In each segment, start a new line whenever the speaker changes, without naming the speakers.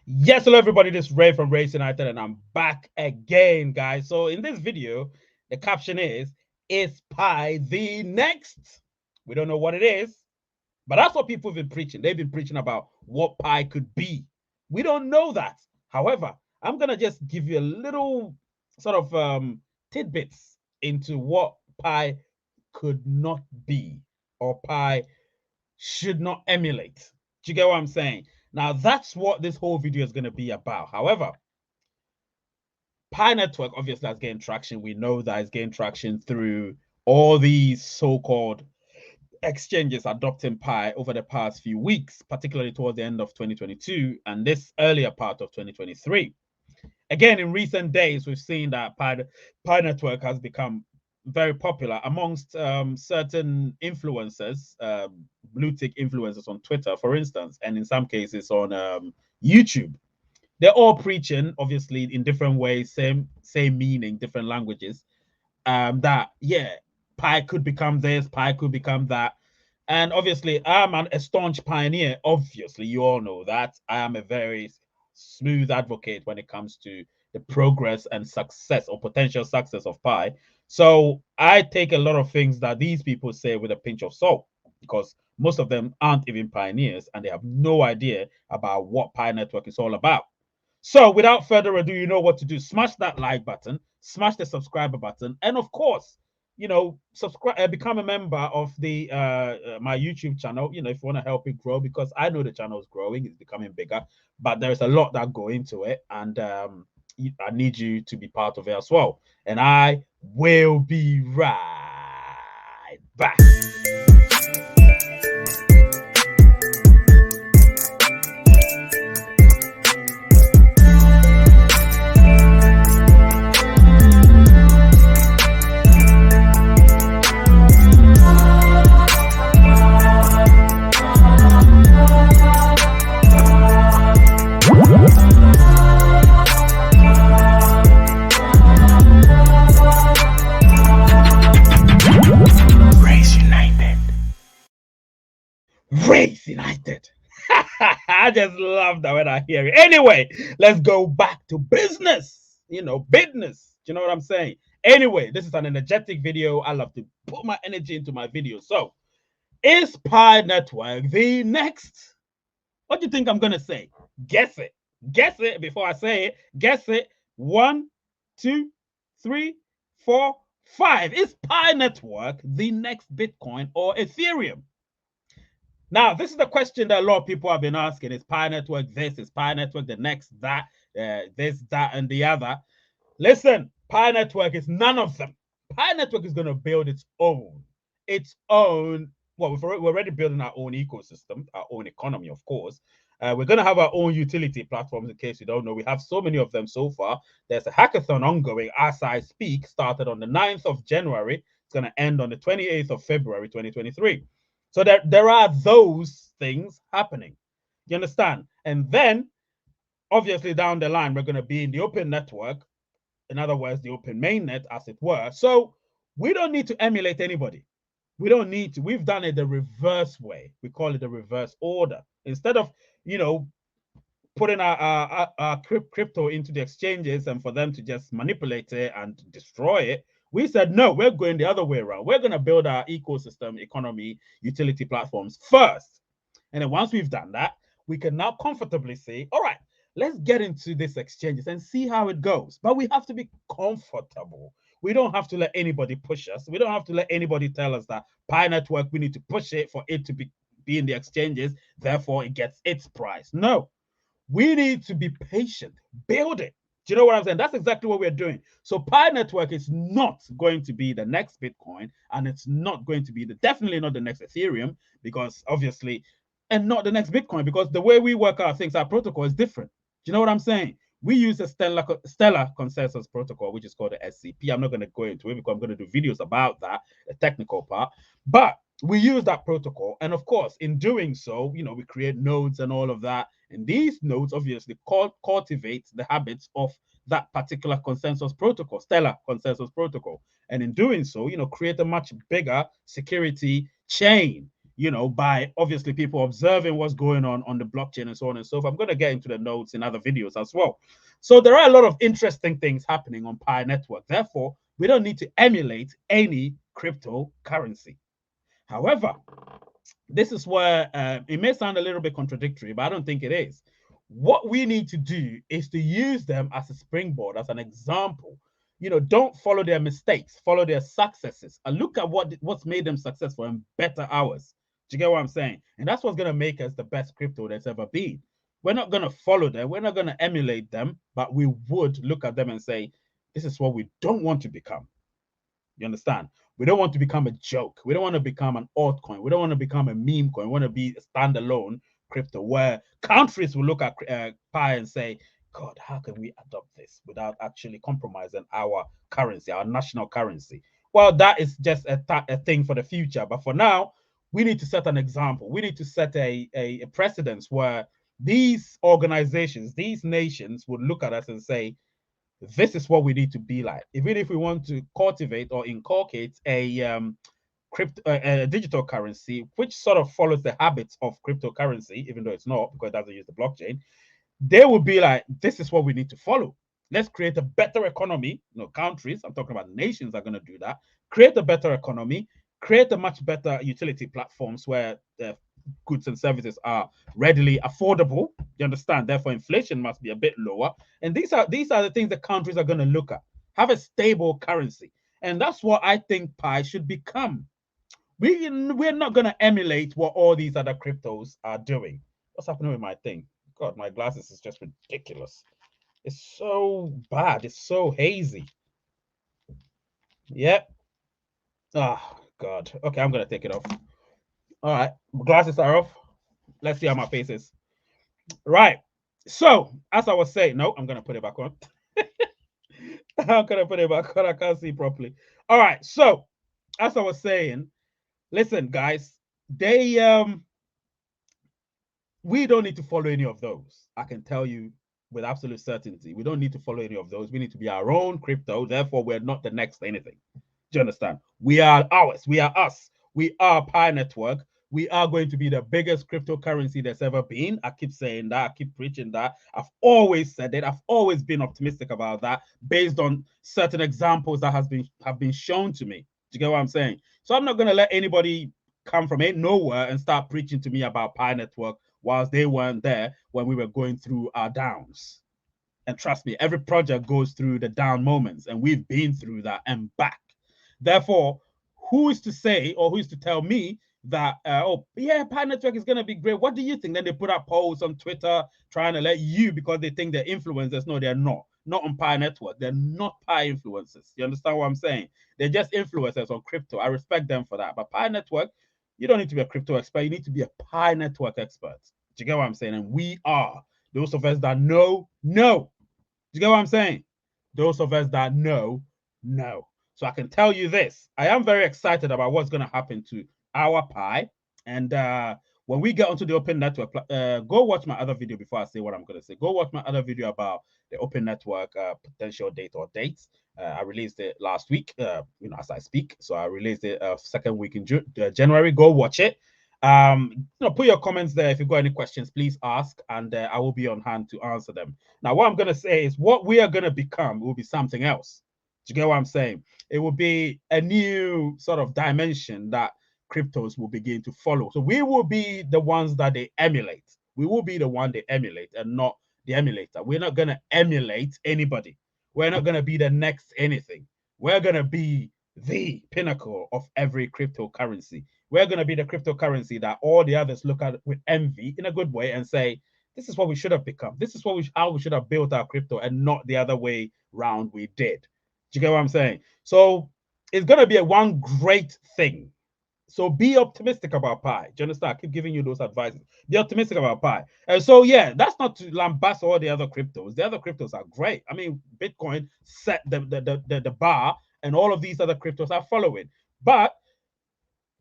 Yes, hello everybody, this is Ray from Race United and I'm back again, guys. So in this video, the caption is Pi the next? We don't know what it is, but that's what people have been preaching. They've been preaching about what Pi could be. We don't know that. However, I'm going to just give you a little sort of tidbits into what Pi could not be or Pi should not emulate. Do you get what I'm saying? Now, that's what this whole video is going to be about. However, Pi Network obviously has gained traction. We know that it's gained traction through all these so-called exchanges adopting Pi over the past few weeks, particularly towards the end of 2022 and this earlier part of 2023. Again, in recent days, we've seen that Pi Network has become very popular amongst certain influencers, blue tick influencers on Twitter, for instance, and in some cases on YouTube. They're all preaching, obviously, in different ways, same meaning, different languages. That Pi could become this, Pi could become that. And obviously, I'm a staunch pioneer. Obviously, you all know that. I am a very smooth advocate when it comes to the progress and success or potential success of Pi. So I take a lot of things that these people say with a pinch of salt because most of them aren't even pioneers and they have no idea about what Pi Network is all about. So without further ado, you know what to do. Smash that like button, smash the subscriber button, and of course, subscribe, become a member of the my YouTube channel. If you want to help it grow, because I know the channel is growing, it's becoming bigger, but there's a lot that go into it, and I need you to be part of it as well. And I will be right back. Race United. I just love that when I hear it. Anyway, let's go back to business. Business. You know what I'm saying? Anyway, this is an energetic video. I love to put my energy into my videos. So, is Pi Network the next? What do you think I'm going to say? Guess it. Guess it before I say it. Guess it. 1, 2, 3, 4, 5. Is Pi Network the next Bitcoin or Ethereum? Now, this is the question that a lot of people have been asking. Is Pi Network this? Is Pi Network the next that? This, that, and the other? Listen, Pi Network is none of them. Pi Network is going to build its own. Well, we're already building our own ecosystem, our own economy, of course. We're going to have our own utility platforms, in case you don't know. We have so many of them so far. There's a hackathon ongoing as I speak, started on the 9th of January. It's going to end on the 28th of February, 2023. So there are those things happening. You understand? And then, obviously, down the line, we're going to be in the open network. In other words, the open mainnet, as it were. So we don't need to emulate anybody. We don't need to. We've done it the reverse way. We call it the reverse order. Instead of, putting our crypto into the exchanges and for them to just manipulate it and destroy it, we said, no, we're going the other way around. We're going to build our ecosystem, economy, utility platforms first. And then once we've done that, we can now comfortably say, all right, let's get into these exchanges and see how it goes. But we have to be comfortable. We don't have to let anybody push us. We don't have to let anybody tell us that Pi Network, we need to push it for it to be in the exchanges. Therefore, it gets its price. No, we need to be patient, build it. Do you know what I'm saying? That's exactly what we're doing. So Pi Network is not going to be the next Bitcoin, and it's not going to be definitely not the next Ethereum, because obviously, and not the next Bitcoin, because the way we work out things, our protocol is different. Do you know what I'm saying? We use a stellar consensus protocol, which is called the SCP. I'm not going to go into it because I'm going to do videos about that, the technical part. But we use that protocol. And of course, in doing so, we create nodes and all of that. And these nodes obviously cultivate the habits of that particular consensus protocol, stellar consensus protocol. And in doing so, create a much bigger security chain. by obviously people observing what's going on the blockchain and so on and so forth. I'm going to get into the notes in other videos as well. So there are a lot of interesting things happening on Pi Network. Therefore, we don't need to emulate any cryptocurrency. However, this is where it may sound a little bit contradictory, but I don't think it is. What we need to do is to use them as a springboard, as an example. Don't follow their mistakes, follow their successes, and look at what's made them successful and better ours. Do you get what I'm saying? And that's what's going to make us the best crypto that's ever been. We're not going to follow them, we're not going to emulate them, but we would look at them and say, this is what we don't want to become. You understand? We don't want to become a joke. We don't want to become an altcoin. We don't want to become a meme coin. We want to be a standalone crypto where countries will look at Pi and say, God, how can we adopt this without actually compromising our currency, our national currency? Well, that is just a thing for the future. But for now, we need to set an example. We need to set a precedence where these organizations, these nations would look at us and say, this is what we need to be like. Even if we want to cultivate or inculcate a digital currency, which sort of follows the habits of cryptocurrency, even though it's not because it doesn't use the blockchain, they would be like, this is what we need to follow. Let's create a better economy. Countries, I'm talking about nations, are going to do that. Create a better economy, create a much better utility platforms where goods and services are readily affordable. You understand? Therefore, inflation must be a bit lower. And these are the things that countries are going to look at. Have a stable currency. And that's what I think Pi should become. We're not going to emulate what all these other cryptos are doing. What's happening with my thing? God, my glasses is just ridiculous. It's so bad. It's so hazy. Yep. Oh, God. Okay, I'm going to take it off. All right. Glasses are off. Let's see how my face is. Right. So, as I was saying, no, I'm going to put it back on. I'm going to put it back on. I can't see properly. All right. So, as I was saying, listen, guys, we don't need to follow any of those. I can tell you with absolute certainty, we don't need to follow any of those. We need to be our own crypto. Therefore, we're not the next anything. Do you understand? We are ours. We are us. We are Pi Network. We are going to be the biggest cryptocurrency there's ever been. I keep saying that. I keep preaching that. I've always said it. I've always been optimistic about that based on certain examples that have been shown to me. Do you get what I'm saying? So I'm not going to let anybody come from nowhere and start preaching to me about Pi Network whilst they weren't there when we were going through our downs. And trust me, every project goes through the down moments, and we've been through that and back. Therefore, who is to say or who is to tell me that, oh, yeah, Pi Network is going to be great? What do you think? Then they put up polls on Twitter trying to let you, because they think they're influencers. No, they're not. Not on Pi Network. They're not Pi influencers. You understand what I'm saying? They're just influencers on crypto. I respect them for that. But Pi Network, you don't need to be a crypto expert. You need to be a Pi Network expert. Do you get what I'm saying? And we are. Those of us that know. Do you get what I'm saying? Those of us that know. So I can tell you this. I am very excited about what's going to happen to our Pi. And when we get onto the open network, go watch my other video before I say what I'm going to say. Go watch my other video about the open network potential date or dates. I released it last week, as I speak. So I released it second week in January. Go watch it. Put your comments there. If you've got any questions, please ask, and I will be on hand to answer them. Now, what I'm going to say is what we are going to become will be something else. Do you get what I'm saying? It will be a new sort of dimension that cryptos will begin to follow. So we will be the ones that they emulate. We will be the one they emulate and not the emulator. We're not going to emulate anybody. We're not going to be the next anything. We're going to be the pinnacle of every cryptocurrency. We're going to be the cryptocurrency that all the others look at with envy in a good way and say, this is what we should have become. This is how we should have built our crypto, and not the other way round we did. Do you get what I'm saying? So it's going to be one great thing. So be optimistic about Pi. Do you understand? I keep giving you those advices. Be optimistic about Pi. And so, yeah, that's not to lambast all the other cryptos. The other cryptos are great. I mean, Bitcoin set the bar, and all of these other cryptos are following. But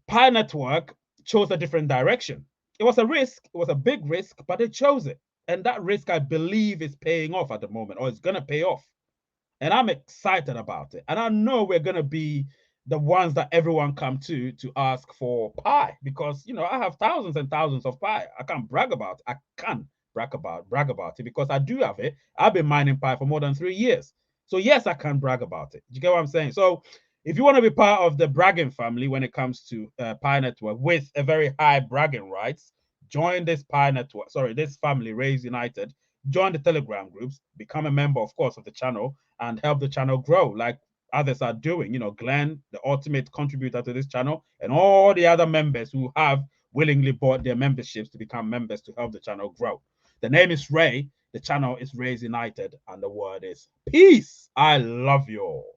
Pi Network chose a different direction. It was a risk. It was a big risk, but they chose it. And that risk, I believe, is paying off at the moment, or it's going to pay off. And I'm excited about it. And I know we're going to be the ones that everyone come to ask for Pi, because you know I have thousands and thousands of Pi. I can't brag about. I can't brag about it because I do have it. I've been mining Pi for more than 3 years. So yes, I can brag about it. You get what I'm saying? So if you want to be part of the bragging family when it comes to Pi Network with a very high bragging rights, join this Pi Network. Sorry, this family, Raise United. Join the Telegram groups, become a member, of course, of the channel, and help the channel grow like others are doing. You know, Glenn, the ultimate contributor to this channel, and all the other members who have willingly bought their memberships to become members to help the channel grow. The name is Ray. The channel is Raise United, and the word is peace. I love you all.